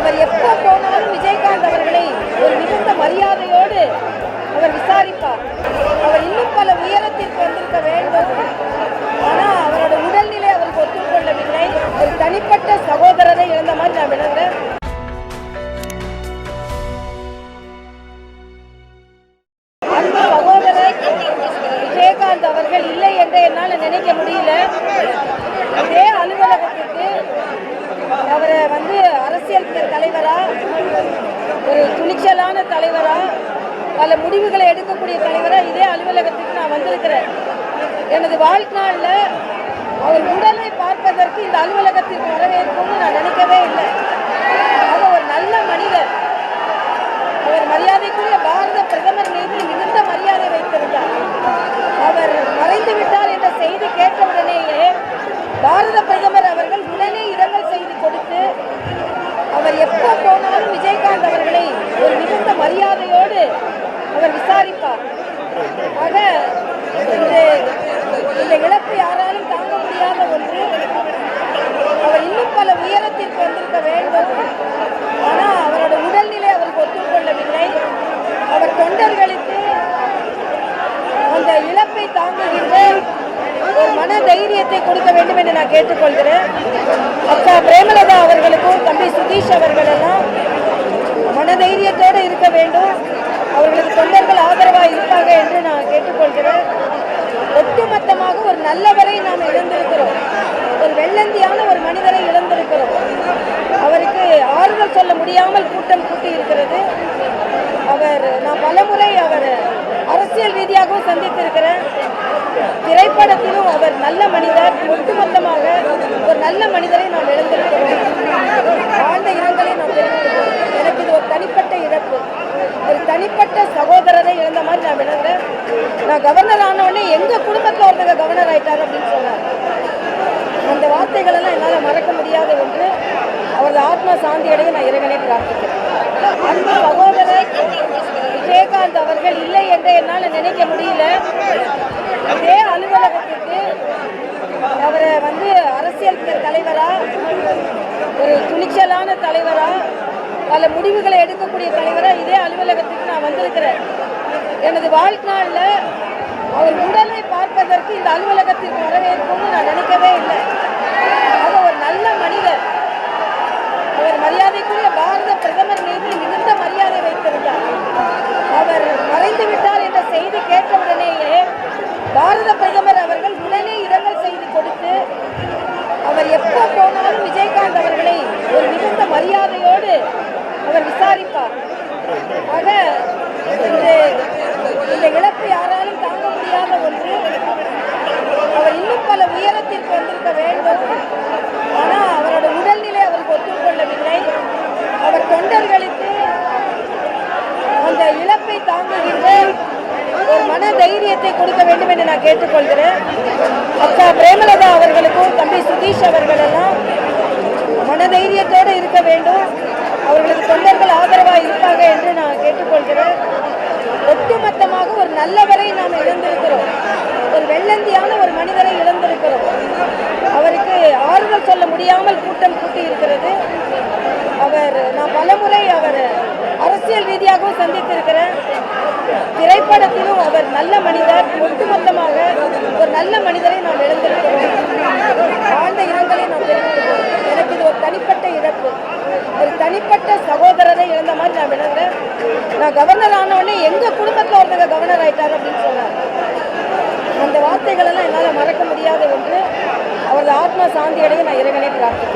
அவர் எப்போ போனாலும் விஜயகாந்த் அவர்களை ஒரு மிகுந்த மரியாதையோடு அவர் விசாரிப்பார். அவர் இன்னும் பல உயரத்திற்கு வந்திருக்க வேண்டும். ஆனால் அவரோட உடல்நிலை அவருக்கு ஒத்துக்கொள்ளவில்லை. ஒரு தனிப்பட்ட சகோதரரை இழந்த மாதிரி நான் விளங்குறேன். அந்த சகோதரர் விஜயகாந்த் அவர்கள் இல்லை என்று என்னால் நினைக்க முடியல. அதே அலுவலகத்திற்கு அவரை அரசியல் தலைவரா, ஒரு துணிச்சலான தலைவரா, பல முடிவுகளை எடுக்கக்கூடிய தலைவரா இதே அலுவலகத்துக்கு நான் வந்திருக்கிறேன். எனது வாழ்நாளில் அவர் உடலை பார்ப்பதற்கு இந்த அலுவலகத்திற்கு வரவேற்கும்னு நான் நினைக்கவே இல்லை. அவர் ஒரு நல்ல மனிதர். அவர் மரியாதைக்குரிய பாரத பிரதமர் மீது மிகுந்த மரியாதை வைத்திருந்தார். அவர் மறைந்து விட்டார் என்ற செய்தி கேட்டவுடனேயே பாரத பிரதமர் அவர்கள் உடனே இரங்கல் செய்தி கொடுத்து அவர் எப்போ போனாலும் விஜயகாந்த் அவர்களை ஒரு மிகுந்த மரியாதையோடு அவர் விசாரிப்பார். ஆக இந்த இழப்பு யாராலும் தாங்க முடியாத ஒன்று. அவர் இன்னும் பல உயரத்திற்கு வந்திருக்க வேண்டும். ஆனால் அவரோட உடல்நிலை அவருக்கு ஒத்துக்கொள்ளவில்லை. அவர் தொண்டர்களுக்கு அந்த இழப்பை தாங்குகின்ற ஒரு மன தைரியத்தை கொடுக்க வேண்டும் என்று நான் கேட்டுக்கொள்கிறேன். அக்கா பிரேமலதா அவர்களுக்கும் தம்பி சுதீஷ் அவர்கள் எல்லாம் மனதைரியத்தோடு இருக்க வேண்டும். அவர்களுக்கு தொண்டர்கள் ஆதரவாக இருப்பாங்க என்று நான் கேட்டுக்கொள்கிறேன். ஒட்டுமொத்தமாக ஒரு நல்லவரை நாம் இழந்திருக்கிறோம். ஒரு வெள்ளந்தியான ஒரு மனிதரை இழந்திருக்கிறோம். அவருக்கு ஆறுதல் சொல்ல முடியாமல் கூட்டம் கூட்டி இருக்கிறது. நான் பலமுறை அவர் அரசியல் ரீதியாகவும் சந்தித்திருக்கிறேன். திரைப்படத்திலும் அவர் நல்ல மனிதர். ஒட்டுமொத்தமாக ஒரு நல்ல மனிதரை நாம் இழந்திருக்கிறோம். ஆழ்ந்த இரங்கலை நாம் தெரிவிக்கிறோம். எனக்கு இது ஒரு தனிப்பட்ட இழப்பு. ஒரு தனிப்பட்ட சகோதரரை இழந்த மாதிரி நான் விளங்குறேன். நான் கவர்னர் ஆனவுடனே எங்க குடும்பத்தில் ஒருத்தங்க கவர்னர் ஆயிட்டார் அப்படின்னு சொன்னார். அந்த வார்த்தைகள் எல்லாம் என்னால் மறக்க முடியாத ஒன்று. அவரது ஆத்மா சாந்தி அடைய நான் இறைவனை பிரார்த்திக்கிறேன். அந்த சகோதரர் விஜயகாந்த் அவர்கள் இல்லை என்று என்னால் நினைக்க முடியல. அதே அலுவலகத்திற்கு அவரை அரசியல் தலைவரா, ஒரு துணிச்சலான தலைவரா, பல முடிவுகளை எடுக்கக்கூடிய தலைவரா இதே அலுவலகத்துக்கு நான் வந்திருக்கிறேன். எனது வாழ்நாளில் அவர் உடலை பார்ப்பதற்கு இந்த அலுவலகத்திற்கு வரவேற்கும்னு நான் நினைக்கவே இல்லை. அவர் ஒரு நல்ல மனிதர். அவர் மரியாதைக்குரிய பாரத பிரதமர் மீது மிகுந்த மரியாதை வைத்திருந்தார். அவர் மறைந்து விட்டார் என்ற செய்தி கேட்டவுடனேயே பாரத பிரதமர் அவர்கள் உடனே இரங்கல் செய்தி கொடுத்து அவர் எப்போ போனாலும் விஜயகாந்த் அவர்களை ஒரு மிகுந்த மரியாதையோடு அவர் விசாரிப்பார். ஆக இந்த இழப்பு யாராலும் தாங்க முடியாத ஒன்று. அவர் இன்னும் பல உயரத்திற்கு வந்திருக்க வேண்டும். ஆனால் அவரோட உடல்நிலை அவருக்கு ஒத்துக்கொள்ளவில்லை. அவர் தொண்டர்களுக்கு அந்த இழப்பை தாங்குகின்ற ஒரு மன தைரியத்தை கொடுக்க வேண்டும் என்று நான் கேட்டுக்கொள்கிறேன். அக்கா பிரேமலதா அவர்களுக்கும் தம்பி சுதீஷ் அவர்கள் எல்லாம் மனதைரியத்தோடு இருக்க வேண்டும். அவர்களுக்கு தொண்டர்கள் ஆதரவாக இருப்பாங்க என்று நான் கேட்டுக்கொள்கிறேன். ஒட்டுமொத்தமாக ஒரு நல்லவரை நாம் இழந்திருக்கிறோம். ஒரு வெள்ளந்தியான ஒரு மனிதரை இழந்திருக்கிறோம். அவருக்கு ஆறுதல் சொல்ல முடியாமல் கூட்டம் கூட்டி இருக்கிறது. நான் பலமுறை அவர் அரசியல் ரீதியாகவும் சந்தித்திருக்கிறேன். திரைப்படத்திலும் அவர் நல்ல மனிதர். ஒட்டுமொத்தமாக ஒரு நல்ல மனிதரை நாம் இழந்திருக்கிறோம். ஆழ்ந்த இரங்கலை நாம் தெரிவிக்கிறோம். எனக்கு இது ஒரு தனிப்பட்ட இழப்பு. ஒரு தனிப்பட்ட சகோதரரை இழந்த மாதிரி நான் விளங்குறேன். நான் கவர்னர் ஆனவுடனே எங்க குடும்பத்தில் ஒருத்தங்க கவர்னர் ஆயிட்டார் அப்படின்னு சொன்னார். அந்த வார்த்தைகள் எல்லாம் என்னால் மறக்க முடியாத ஒன்று. அவரது ஆத்மா சாந்தி அடைய நான் இறைவனை பிரார்த்திக்கிறேன்.